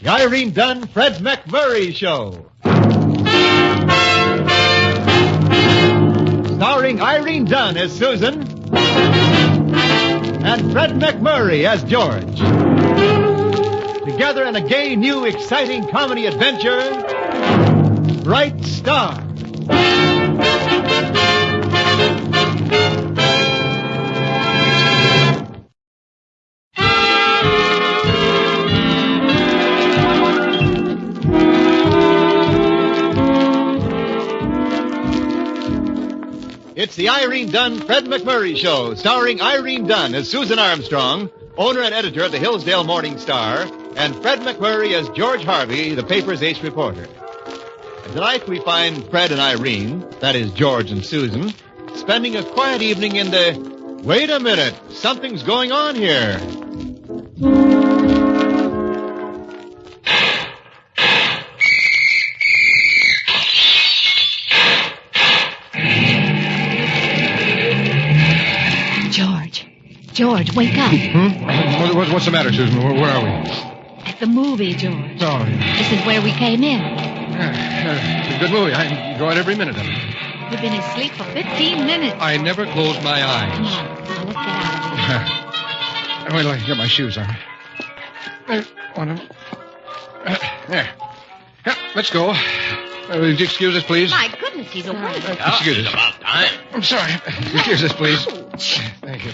The Irene Dunne, Fred MacMurray Show. Starring Irene Dunne as Susan and Fred MacMurray as George. Together in a gay, new, exciting comedy adventure, Bright Star. It's the Irene Dunne, Fred MacMurray Show, starring Irene Dunne as Susan Armstrong, owner and editor of the Hillsdale Morning Star, and Fred MacMurray as George Harvey, the paper's ace reporter. And tonight we find Fred and Irene, that is George and Susan, spending a quiet evening in the... Wait a minute, something's going on here. George, wake up. What's the matter, Susan? Where are we? At the movie, George. Oh, yeah. This is where we came in. It's a good movie. I enjoyed every minute of it. You've been asleep for 15 minutes. I never closed my eyes. Come on, let's get out of here. Wait till I get my shoes on. There. Yeah, let's go. Would you excuse us, please? My goodness, he's awake. Excuse us. About time. I'm sorry. Excuse us, please. Ouch. Thank you.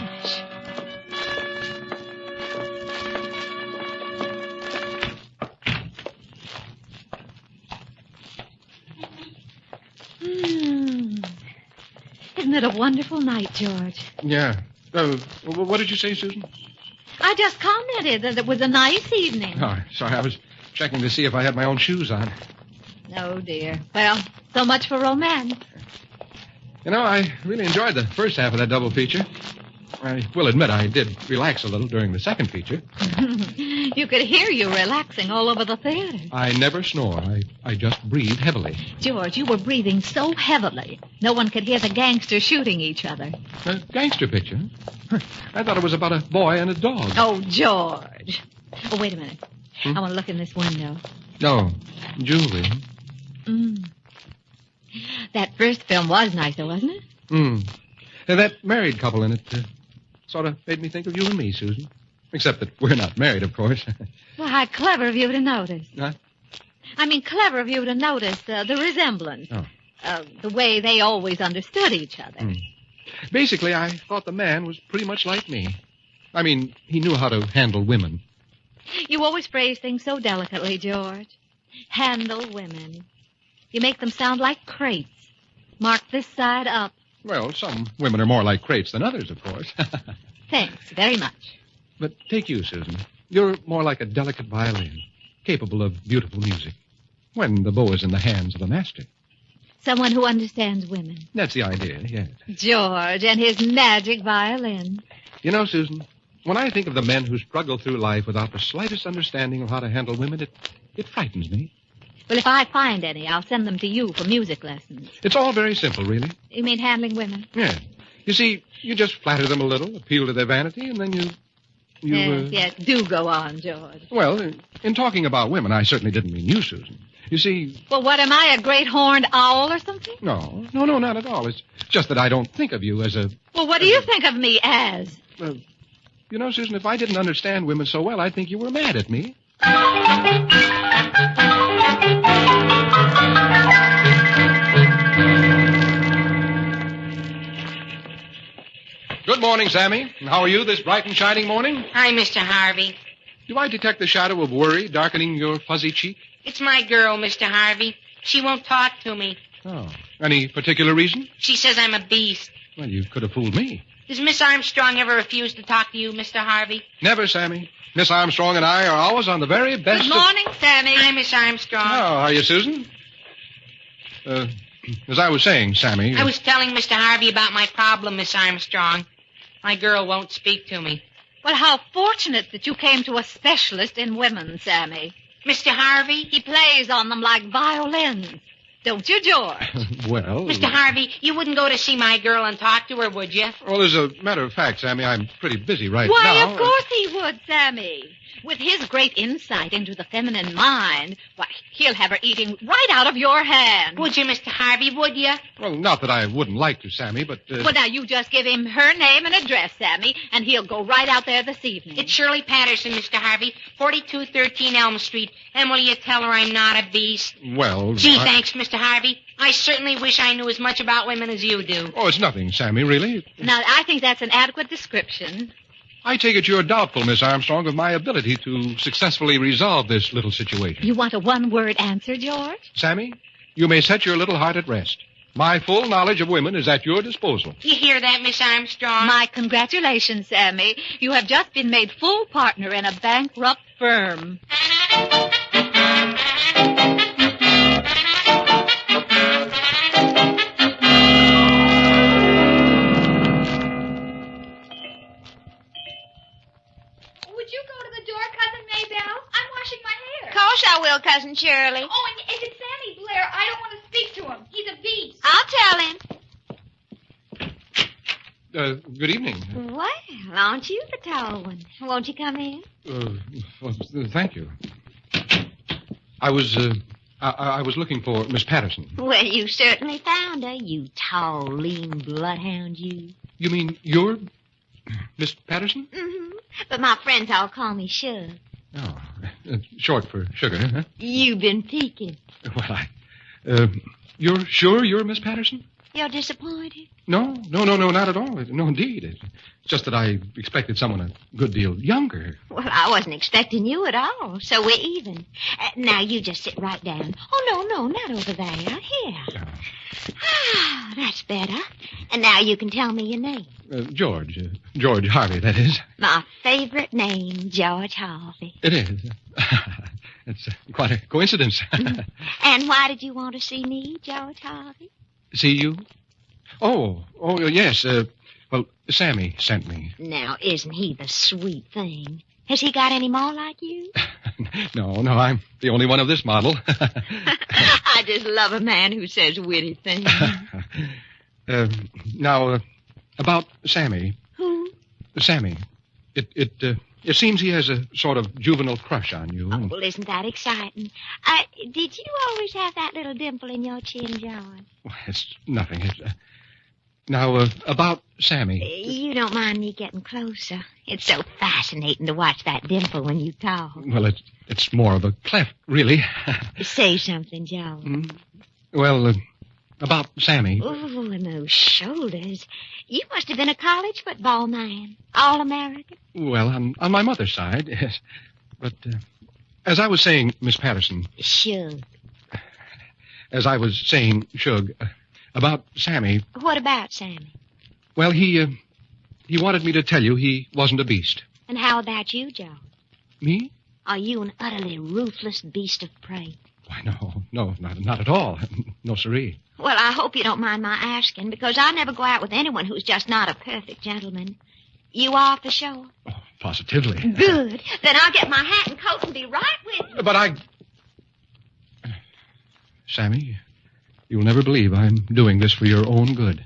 Isn't it a wonderful night, George? Yeah. What did you say, Susan? I just commented that it was a nice evening. Oh, sorry. I was checking to see if I had my own shoes on. Oh, dear. Well, so much for romance. You know, I really enjoyed the first half of that double feature. I will admit I did relax a little during the second feature. You could hear you relaxing all over the theater. I never snore. I just breathe heavily. George, you were breathing so heavily, no one could hear the gangsters shooting each other. A gangster picture? I thought it was about a boy and a dog. Oh, George. Oh, wait a minute. I want to look in this window. No, jewelry. That first film was nice, though, wasn't it? And that married couple in it sort of made me think of you and me, Susan. Except that we're not married, of course. Well, how clever of you to notice. Huh? I mean, clever of you to notice the resemblance. Oh. The way they always understood each other. Basically, I thought the man was pretty much like me. I mean, he knew how to handle women. You always phrase things so delicately, George. Handle women. You make them sound like crates. Mark this side up. Well, some women are more like crates than others, of course. Thanks very much. But take you, Susan. You're more like a delicate violin, capable of beautiful music, when the bow is in the hands of a master. Someone who understands women. That's the idea, yes. George and his magic violin. You know, Susan, when I think of the men who struggle through life without the slightest understanding of how to handle women, it frightens me. Well, if I find any, I'll send them to you for music lessons. It's all very simple, really. You mean handling women? Yeah. You see, you just flatter them a little, appeal to their vanity, and then you Yes, do go on, George. Well, in talking about women, I certainly didn't mean you, Susan. You see... Well, what, am I, a great horned owl or something? No, not at all. It's just that I don't think of you as a... Well, what do you think of me as? You know, Susan, if I didn't understand women so well, I'd think you were mad at me. Good morning, Sammy. How are you this bright and shining morning? Hi, Mr. Harvey. Do I detect the shadow of worry darkening your fuzzy cheek? It's my girl, Mr. Harvey. She won't talk to me. Oh. Any particular reason? She says I'm a beast. Well, you could have fooled me. Does Miss Armstrong ever refuse to talk to you, Mr. Harvey? Never, Sammy. Miss Armstrong and I are always on the very best Good morning, Sammy. Hi, Miss Armstrong. Oh, how are you, Susan? As I was saying, Sammy... I was telling Mr. Harvey about my problem, Miss Armstrong. My girl won't speak to me. Well, how fortunate that you came to a specialist in women, Sammy. Mr. Harvey? He plays on them like violins. Don't you, George? Well... Mr. Harvey, you wouldn't go to see my girl and talk to her, would you? Well, as a matter of fact, Sammy, I'm pretty busy right now. Why, of course he would, Sammy. With his great insight into the feminine mind, why, he'll have her eating right out of your hand. Would you, Mr. Harvey, would you? Well, not that I wouldn't like to, Sammy, but... Well, now, you just give him her name and address, Sammy, and he'll go right out there this evening. It's Shirley Patterson, Mr. Harvey, 4213 Elm Street. And will you tell her I'm not a beast? Well... Gee, thanks, Mr. Harvey. I certainly wish I knew as much about women as you do. Oh, it's nothing, Sammy, really. Now, I think that's an adequate description. I take it you're doubtful, Miss Armstrong, of my ability to successfully resolve this little situation. You want a one-word answer, George? Sammy, you may set your little heart at rest. My full knowledge of women is at your disposal. You hear that, Miss Armstrong? My congratulations, Sammy. You have just been made full partner in a bankrupt firm. Will, Cousin Shirley. Oh, and if it's Sammy Blair, I don't want to speak to him. He's a beast. I'll tell him. Good evening. Well, aren't you the tall one? Won't you come in? Thank you. I was looking for Miss Patterson. Well, you certainly found her, you tall, lean bloodhound, you. You mean you're Miss Patterson? Mm-hmm. But my friends all call me Shug. Oh, short for sugar, huh? You've been peeking. Well, you're sure you're Miss Patterson? You're disappointed? No, not at all. No, indeed. It's just that I expected someone a good deal younger. Well, I wasn't expecting you at all, so we're even. Now, you just sit right down. Oh, no, not over there. Here. Ah, that's better. And now you can tell me your name. George Harvey, that is. My favorite name, George Harvey. It is. It's quite a coincidence. And why did you want to see me, George Harvey? See you? Oh, yes. Well, Sammy sent me. Now, isn't he the sweet thing? Has he got any more like you? No, I'm the only one of this model. I just love a man who says witty things. Now, about Sammy. Who? Sammy. It seems he has a sort of juvenile crush on you. Oh, well, isn't that exciting? Did you always have that little dimple in your chin, George? Well, it's nothing. Now, about Sammy. You don't mind me getting closer. It's so fascinating to watch that dimple when you talk. Well, it's more of a cleft, really. Say something, George. Well, about Sammy. Oh, and those shoulders. You must have been a college football man. All-American. Well, on my mother's side, yes. But as I was saying, Miss Patterson. Shug. As I was saying, Shug, about Sammy. What about Sammy? Well, he wanted me to tell you he wasn't a beast. And how about you, George? Me? Are you an utterly ruthless beast of prey? Why, no, not at all. No, siree. Well, I hope you don't mind my asking, because I never go out with anyone who's just not a perfect gentleman. You are for sure? Oh, positively. Good. Then I'll get my hat and coat and be right with you. But Sammy, you'll never believe I'm doing this for your own good.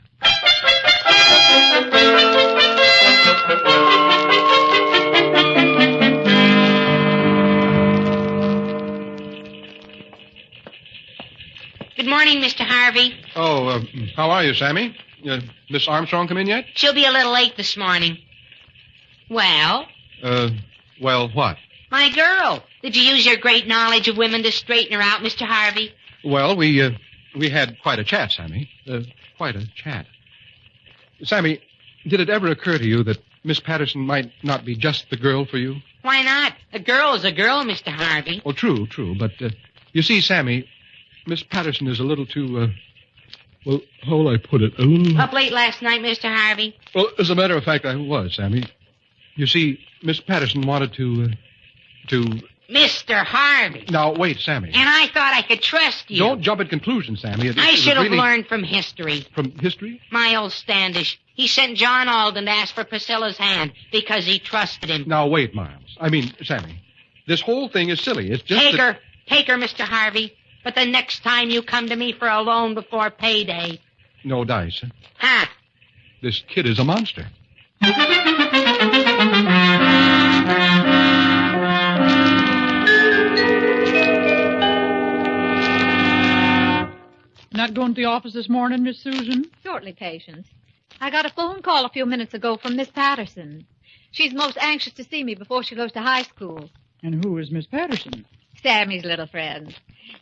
Good morning, Mr. Harvey. Oh, how are you, Sammy? Miss Armstrong come in yet? She'll be a little late this morning. Well? Well, what? My girl. Did you use your great knowledge of women to straighten her out, Mr. Harvey? Well, we had quite a chat, Sammy. Quite a chat. Sammy, did it ever occur to you that Miss Patterson might not be just the girl for you? Why not? A girl is a girl, Mr. Harvey. Oh, true. But, you see, Sammy, Miss Patterson is a little too, well, how will I put it? Up late last night, Mr. Harvey? Well, as a matter of fact, I was, Sammy. You see, Miss Patterson wanted to... Mr. Harvey. Now, wait, Sammy. And I thought I could trust you. Don't jump at conclusions, Sammy. I should have learned from history. From history? My old Standish. He sent John Alden to ask for Priscilla's hand because he trusted him. Now, wait, Miles. I mean, Sammy, this whole thing is silly. It's just Take her, Mr. Harvey. But the next time you come to me for a loan before payday... No dice, huh? Huh? This kid is a monster. not going to the office this morning, Miss Susan? Shortly, Patience. I got a phone call a few minutes ago from Miss Patterson. She's most anxious to see me before she goes to high school. And who is Miss Patterson? Sammy's little friend.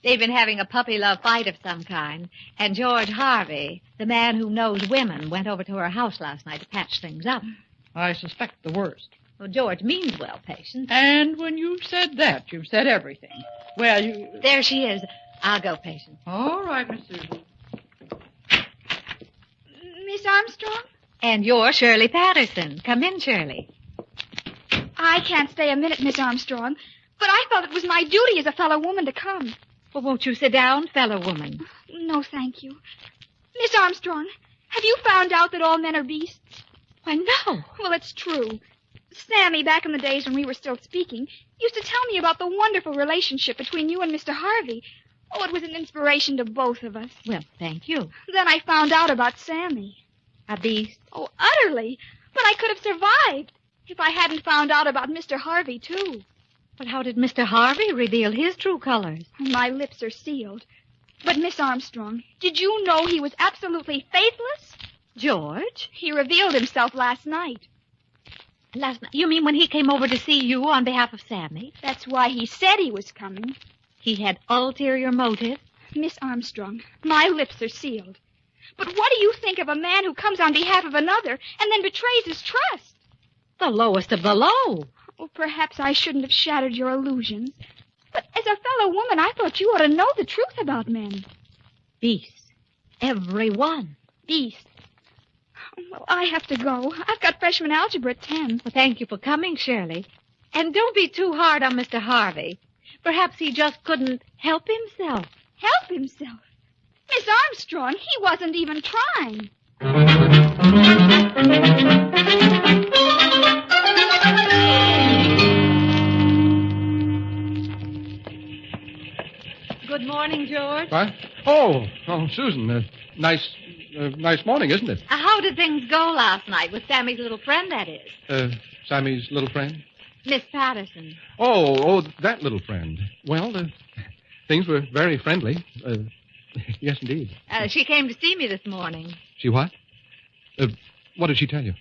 They've been having a puppy love fight of some kind, and George Harvey, the man who knows women, went over to her house last night to patch things up. I suspect the worst. Well, George means well, Patience. And when you've said that, you've said everything. Well, you... There she is. I'll go, Patience. All right, Miss Susan. Miss Armstrong? And you're Shirley Patterson. Come in, Shirley. I can't stay a minute, Miss Armstrong, but I felt it was my duty as a fellow woman to come. Well, won't you sit down, fellow woman? No, thank you. Miss Armstrong, have you found out that all men are beasts? Why, no. Well, it's true. Sammy, back in the days when we were still speaking, used to tell me about the wonderful relationship between you and Mr. Harvey. Oh, it was an inspiration to both of us. Well, thank you. Then I found out about Sammy. A beast? Oh, utterly. But I could have survived if I hadn't found out about Mr. Harvey, too. But how did Mr. Harvey reveal his true colors? My lips are sealed. But, Miss Armstrong, did you know he was absolutely faithless? George? He revealed himself last night. Last night? You mean when he came over to see you on behalf of Sammy? That's why he said he was coming. He had ulterior motive? Miss Armstrong, my lips are sealed. But what do you think of a man who comes on behalf of another and then betrays his trust? The lowest of the low. Oh, perhaps I shouldn't have shattered your illusions. But as a fellow woman, I thought you ought to know the truth about men. Beasts. Every one. Beasts. Well, I have to go. I've got freshman algebra at 10. Well, thank you for coming, Shirley. And don't be too hard on Mr. Harvey. Perhaps he just couldn't help himself. Help himself? Miss Armstrong, he wasn't even trying. Good morning, George. What? Oh, Susan, nice morning, isn't it? How did things go last night with Sammy's little friend, that is? Sammy's little friend? Miss Patterson. Oh, that little friend. Well, things were very friendly. Yes, indeed. She came to see me this morning. She what? What did she tell you?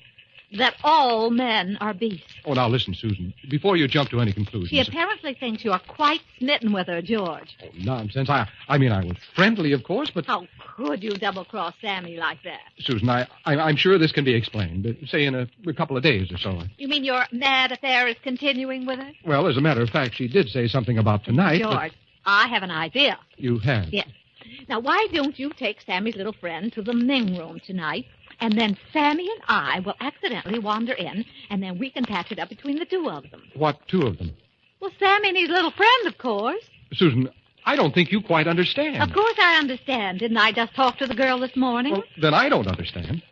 That all men are beasts. Oh, now listen, Susan. Before you jump to any conclusions. She apparently thinks you are quite smitten with her, George. Oh, nonsense. I mean, I was friendly, of course, but... How could you double-cross Sammy like that? Susan, I'm sure this can be explained, say in a couple of days or so. You mean your mad affair is continuing with her? Well, as a matter of fact, she did say something about tonight. George, I have an idea. You have? Yes. Now, why don't you take Sammy's little friend to the Ming room tonight, and then Sammy and I will accidentally wander in, and then we can patch it up between the two of them. What two of them? Well, Sammy and his little friend, of course. Susan, I don't think you quite understand. Of course I understand. Didn't I just talk to the girl this morning? Well, then I don't understand.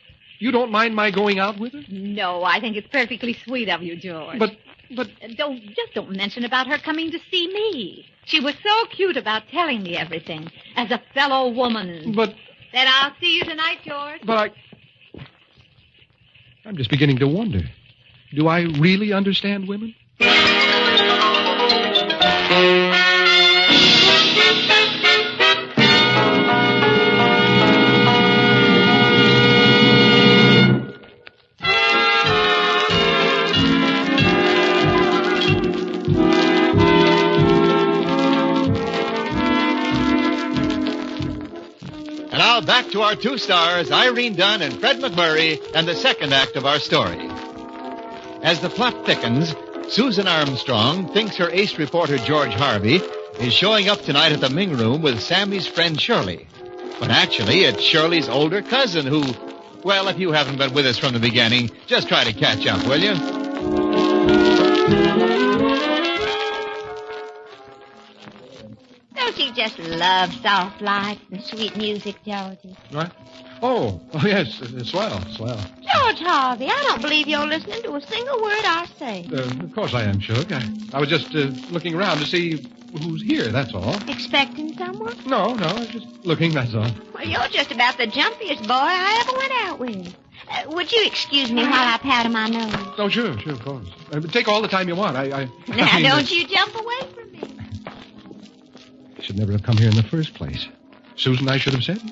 You don't mind my going out with her? No, I think it's perfectly sweet of you, George. But... Don't mention about her coming to see me. She was so cute about telling me everything, as a fellow woman. But... Then I'll see you tonight, George. But I'm just beginning to wonder. Do I really understand women? And now back to our two stars, Irene Dunne and Fred MacMurray, and the second act of our story. As the plot thickens, Susan Armstrong thinks her ace reporter George Harvey is showing up tonight at the Ming room with Sammy's friend Shirley. But actually, it's Shirley's older cousin who, well, if you haven't been with us from the beginning, just try to catch up, will you? Don't you just love soft lights and sweet music, Georgie? What? Oh, yes, swell. George Harvey, I don't believe you're listening to a single word I say. Of course I am, Shug. I was just looking around to see who's here, that's all. Expecting someone? No, I was just looking, that's all. Well, you're just about the jumpiest boy I ever went out with. Would you excuse me while I powder my nose? Oh, sure, of course. Take all the time you want. Now, don't you jump away from me. I should never have come here in the first place. Susan, I should have said.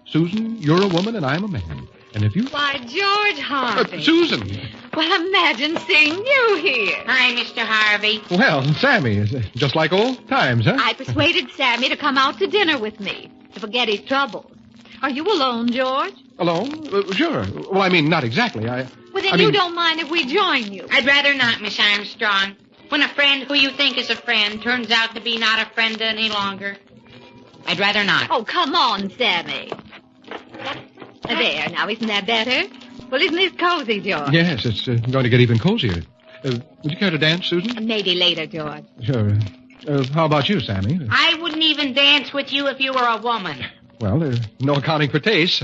Susan, you're a woman and I'm a man. And if you... Why, George Harvey. Susan! Well, imagine seeing you here. Hi, Mr. Harvey. Well, Sammy, just like old times, huh? I persuaded Sammy to come out to dinner with me, to forget his troubles. Are you alone, George? Alone? Sure. Well, I mean, not exactly. Well, then you don't mind if we join you. I'd rather not, Miss Armstrong. When a friend who you think is a friend turns out to be not a friend any longer, I'd rather not. Oh, come on, Sammy. There, now, isn't that better? Well, isn't this cozy, George? Yes, it's going to get even cozier. Would you care to dance, Susan? Maybe later, George. Sure. How about you, Sammy? I wouldn't even dance with you if you were a woman. Well, there's no accounting for taste.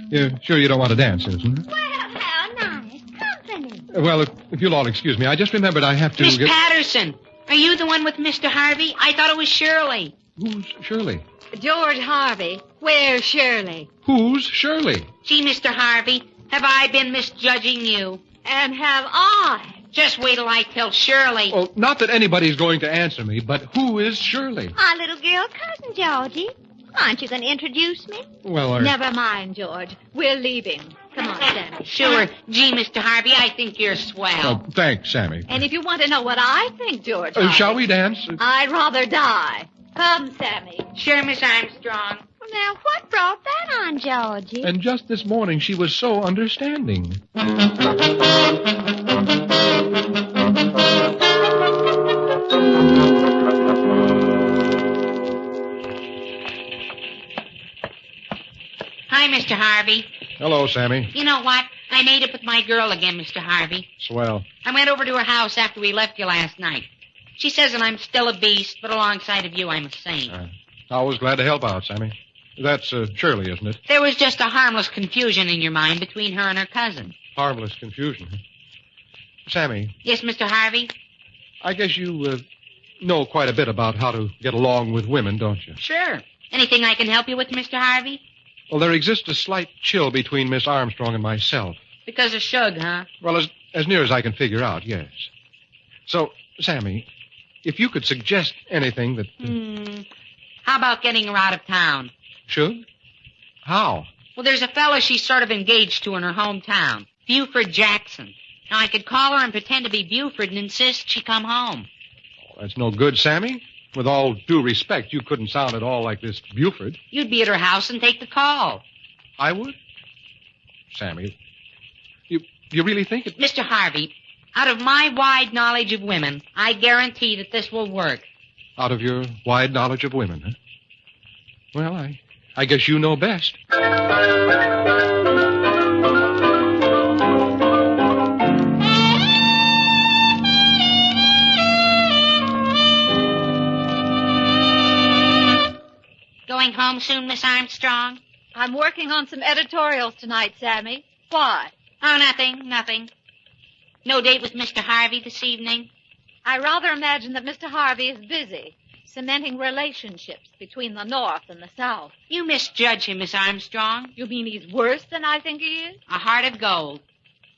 You're sure you don't want to dance, Susan? Well, how nice company. Well, if you'll all excuse me, I just remembered I have to... Miss Patterson, are you the one with Mr. Harvey? I thought it was Shirley. Who's Shirley? George Harvey, where's Shirley? Who's Shirley? Gee, Mr. Harvey, have I been misjudging you? And have I? Just wait till I tell Shirley. Oh, not that anybody's going to answer me, but who is Shirley? Our little girl cousin, Georgie. Aren't you going to introduce me? Well, Never mind, George. We're leaving. Come on, Sammy. Sure. Gee, Mr. Harvey, I think you're swell. Oh, thanks, Sammy. And if you want to know what I think, George Harvey, Shall we dance? I'd rather die. Come, Sammy. Sure, Miss Armstrong. Well, now, what brought that on, Georgie? And just this morning, she was so understanding. Hi, Mr. Harvey. Hello, Sammy. You know what? I made up with my girl again, Mr. Harvey. Swell. I went over to her house after we left you last night. She says that I'm still a beast, but alongside of you, I'm a saint. Always glad to help out, Sammy. That's Shirley, isn't it? There was just a harmless confusion in your mind between her and her cousin. Harmless confusion. Sammy, Yes, Mr. Harvey? I guess you know quite a bit about how to get along with women, don't you? Sure. Anything I can help you with, Mr. Harvey? Well, there exists a slight chill between Miss Armstrong and myself. Because of Shug, huh? Well, as near as I can figure out, yes. So, Sammy, if you could suggest anything that... How about getting her out of town? Should? How? Well, there's a fellow she's sort of engaged to in her hometown, Buford Jackson. Now, I could call her and pretend to be Buford and insist she come home. Oh, that's no good, Sammy. With all due respect, you couldn't sound at all like this Buford. You'd be at her house and take the call. I would? Sammy, you really think it... Mr. Harvey, out of my wide knowledge of women, I guarantee that this will work. Out of your wide knowledge of women, huh? Well, I guess you know best. Going home soon, Miss Armstrong? I'm working on some editorials tonight, Sammy. Why? Oh, nothing. No date with Mr. Harvey this evening? I rather imagine that Mr. Harvey is busy cementing relationships between the North and the South. You misjudge him, Miss Armstrong. You mean he's worse than I think he is? A heart of gold.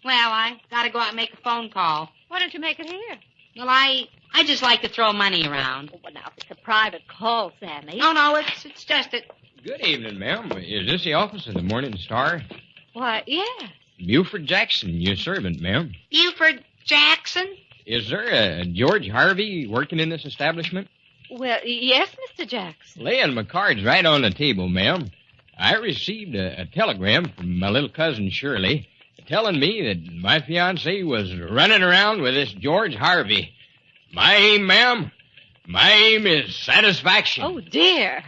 Well, I gotta go out and make a phone call. Why don't you make it here? Well, I just like to throw money around. Oh, well, now, it's a private call, Sammy. No, it's just it. Good evening, ma'am. Is this the office of the Morning Star? Why, yes. Buford Jackson, your servant, ma'am. Buford Jackson? Is there a George Harvey working in this establishment? Well, yes, Mr. Jackson. Laying my cards right on the table, ma'am. I received a telegram from my little cousin Shirley telling me that my fiancée was running around with this George Harvey. My aim, ma'am, my aim is satisfaction. Oh, dear.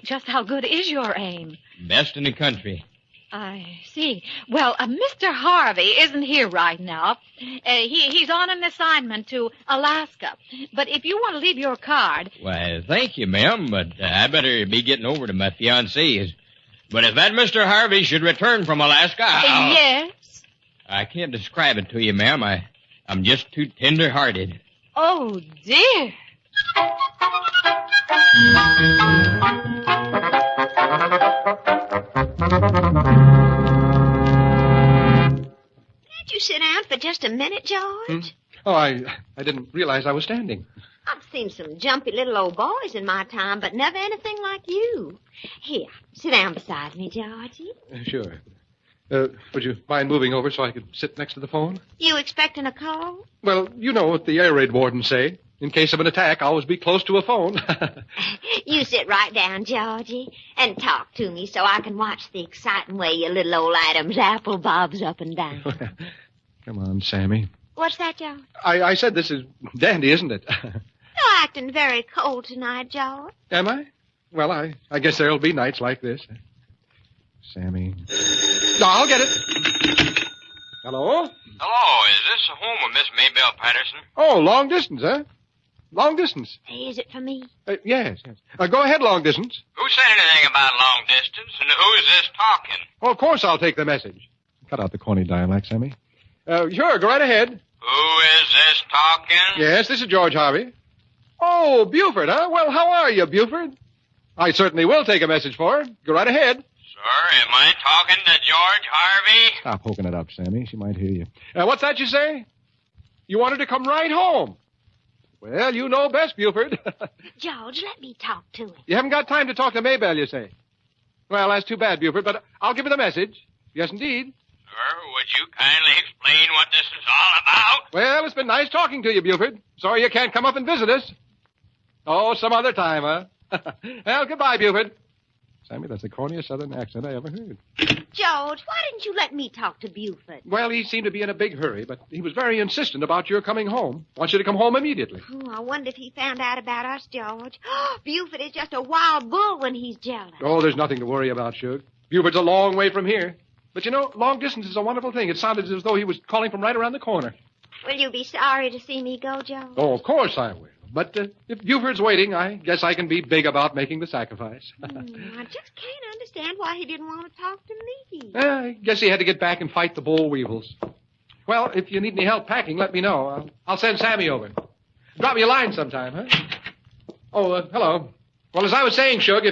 Just how good is your aim? Best in the country. I see. Well, Mr. Harvey isn't here right now. He's on an assignment to Alaska. But if you want to leave your card... Why, thank you, ma'am, but I better be getting over to my fiancée. But if that Mr. Harvey should return from Alaska... Yes? I can't describe it to you, ma'am. I'm just too tender-hearted. Oh, dear. Can't you sit down for just a minute, George? Oh, I didn't realize I was standing. I've seen some jumpy little old boys in my time, but never anything like you. Here, sit down beside me, Georgie. Sure. Would you mind moving over so I could sit next to the phone? You expecting a call? Well, you know what the air raid wardens say. In case of an attack, always be close to a phone. You sit right down, Georgie, and talk to me so I can watch the exciting way your little old Adam's apple bobs up and down. Come on, Sammy. What's that, George? I said this is dandy, isn't it? You're acting very cold tonight, George. Am I? Well, I guess there'll be nights like this. Sammy. No, I'll get it. Hello? Hello, is this the home of Miss Maybelle Patterson? Oh, long distance, huh? Long distance. Hey, is it for me? Yes. Go ahead, long distance. Who said anything about long distance, and who's this talking? Oh, of course I'll take the message. Cut out the corny dialect, Sammy. Sure, go right ahead. Who is this talking? Yes, this is George Harvey. Oh, Buford, huh? Well, how are you, Buford? I certainly will take a message for her. Go right ahead. Sir, am I talking to George Harvey? Stop poking it up, Sammy. She might hear you. What's that you say? You wanted to come right home. Well, you know best, Buford. George, let me talk to him. You haven't got time to talk to Maybelle, you say? Well, that's too bad, Buford, but I'll give her the message. Yes, indeed. Sir, would you kindly explain what this is all about? Well, it's been nice talking to you, Buford. Sorry you can't come up and visit us. Oh, some other time, huh? Well, goodbye, Buford. Sammy, that's the corniest southern accent I ever heard. George, why didn't you let me talk to Buford? Well, he seemed to be in a big hurry, but he was very insistent about your coming home. Wants you to come home immediately. Oh, I wonder if he found out about us, George. Buford is just a wild bull when he's jealous. Oh, there's nothing to worry about, Shug. Buford's a long way from here. But, you know, long distance is a wonderful thing. It sounded as though he was calling from right around the corner. Will you be sorry to see me go, George? Oh, of course I will. But if Buford's waiting, I guess I can be big about making the sacrifice. I just can't understand why he didn't want to talk to me. I guess he had to get back and fight the boll weevils. Well, if you need any help packing, let me know. I'll send Sammy over. Drop me a line sometime, huh? Oh, hello. Well, as I was saying, Shug,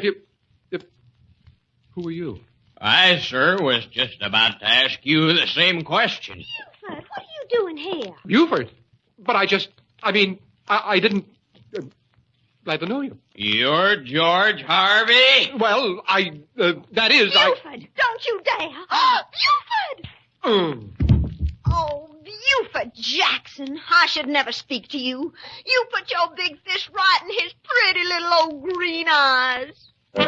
Who are you? I, sir, was just about to ask you the same question. Buford, what are you doing here? Buford? But I didn't... glad to know you. You're George Harvey? Well, that is, Buford, don't you dare. Buford! Oh, Buford Jackson, I should never speak to you. You put your big fist right in his pretty little old green eyes. Is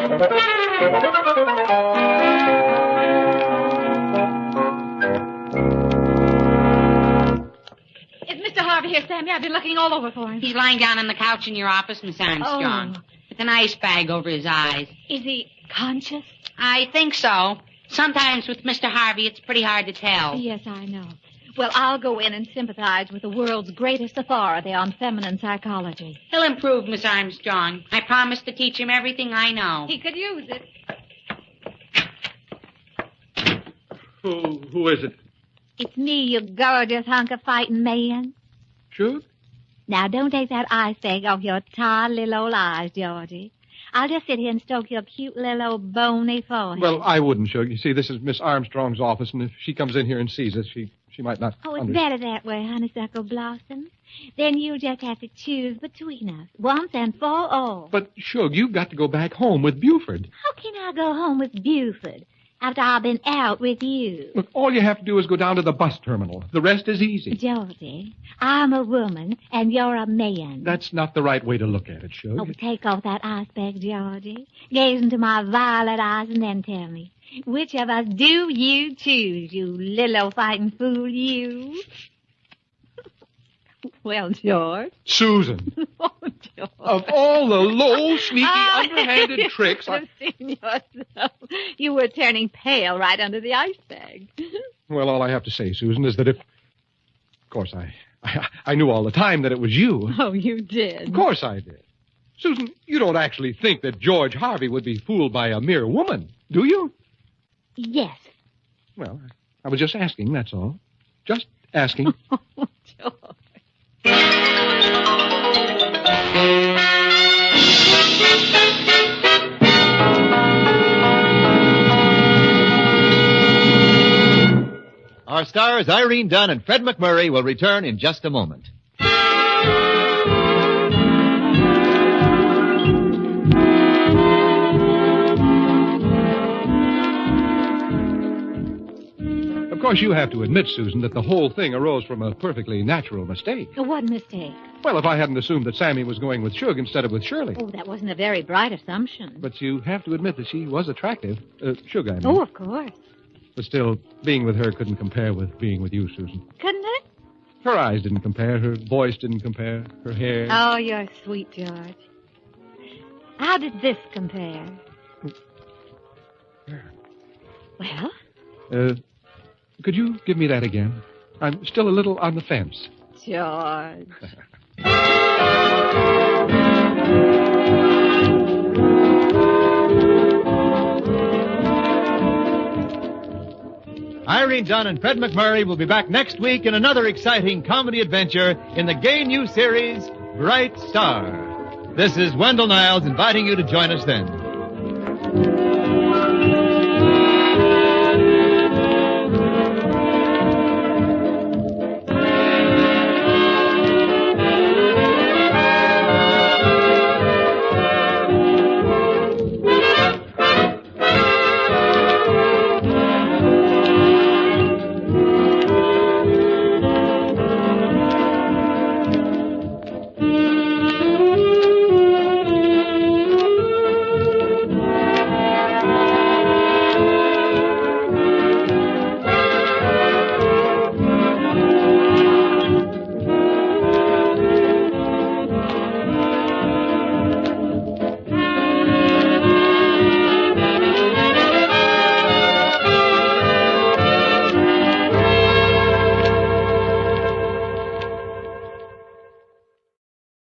Mr. Harvey here, Sammy? I've been looking all over for him. He's lying down on the couch in your office, Miss Armstrong, with an ice bag over his eyes. Is he conscious? I think so. Sometimes with Mr. Harvey, it's pretty hard to tell. Yes, I know. Well, I'll go in and sympathize with the world's greatest authority on feminine psychology. He'll improve, Miss Armstrong. I promise to teach him everything I know. He could use it. Who is it? It's me, you gorgeous hunk of fighting man. Sure? Now, don't take that ice bag off your tired little old eyes, Georgie. I'll just sit here and stroke your cute little old bony forehead. Well, I wouldn't, Shug. You see, this is Miss Armstrong's office, and if she comes in here and sees us, she might not... Oh, it's better that way, Honeysuckle Blossom. Then you'll just have to choose between us, once and for all. But, Shug, you've got to go back home with Buford. How can I go home with Buford after I've been out with you? Look, all you have to do is go down to the bus terminal. The rest is easy. Georgie, I'm a woman, and you're a man. That's not the right way to look at it, Shug. Oh, take off that ice bag, Georgie. Gaze into my violet eyes and then tell me, which of us do you choose, you little old fighting fool, you? Well, George. Susan. Oh, George. Of all the low, sneaky, underhanded tricks... I've seen yourself. You were turning pale right under the ice bag. Well, all I have to say, Susan, is that if... Of course, I knew all the time that it was you. Oh, you did? Of course I did. Susan, you don't actually think that George Harvey would be fooled by a mere woman, do you? Yes. Well, I was just asking, that's all. Just asking. Oh, George. Our stars, Irene Dunne and Fred MacMurray, will return in just a moment. course, you have to admit, Susan, that the whole thing arose from a perfectly natural mistake. What mistake? Well, if I hadn't assumed that Sammy was going with Shug instead of with Shirley. Oh, that wasn't a very bright assumption. But you have to admit that she was attractive. Shug, I mean. Oh, of course. But still, being with her couldn't compare with being with you, Susan. Couldn't it? Her eyes didn't compare. Her voice didn't compare. Her hair. Oh, you're sweet, George. How did this compare? Well? Could you give me that again? I'm still a little on the fence. George. Irene Dunne and Fred MacMurray will be back next week in another exciting comedy adventure in the gay new series, Bright Star. This is Wendell Niles inviting you to join us then.